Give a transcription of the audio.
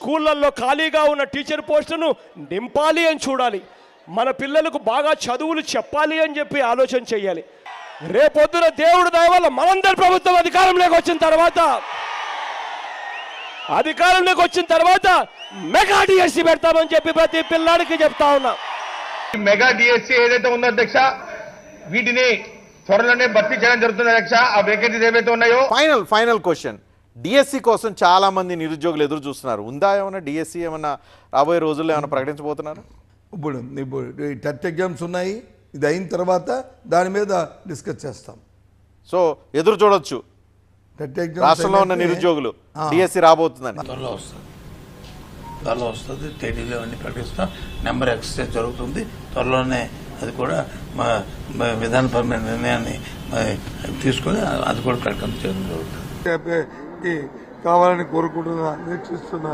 స్కూళ్ళల్లో ఖాళీగా ఉన్న టీచర్ పోస్టును నింపాలి అని చూడాలి. మన పిల్లలకు బాగా చదువులు చెప్పాలి అని చెప్పి ఆలోచన చేయాలి. రేపొద్దున దేవుడు దయ వల్ల మనందరి ప్రభుత్వం అధికారంలోకి వచ్చిన తర్వాత మెగా డిఎస్సి పెడతామని చెప్పి ప్రతి పిల్లాడికి చెప్తా ఉన్నా. మెగా డిఎస్సి ఏదైతే ఉందో అధ్యక్ష, వీటిని త్వరలోనే భర్తీ చేయడం జరుగుతుంది అధ్యక్ష. ఆ వేకెన్సీస్ ఏవైతే ఉన్నాయో ఫైనల్ క్వశ్చన్, డిఎస్సి కోసం చాలా మంది నిరుద్యోగులు ఎదురు చూస్తున్నారు. ఉందా ఏమన్నా డిఎస్సి ఏమన్నా రాబోయే రోజుల్లో ఏమైనా ప్రకటించబోతున్నారు? ఇప్పుడు టెట్ ఎగ్జామ్స్ ఉన్నాయి, ఇది అయిన తర్వాత దాని మీద డిస్కస్ చేస్తాం. సో ఎదురు చూడొచ్చు టెట్ ఎగ్జామ్స్ రాష్ట్రంలో ఉన్న నిరుద్యోగులు డిఎస్సి రాబోతుందని. త్వరలో వస్తుంది. తేదీలు అన్ని ప్రకటిస్తాం. నెంబర్ ఎక్సర్సైజ్ జరుగుతుంది. త్వరలోనే అది కూడా మా విధానపరమైన నిర్ణయాన్ని తీసుకొని అది కూడా ప్రకటన చేయడం జరుగుతుంది. కావాలని కోరుకుంటున్నా, నిరీక్షిస్తున్నా.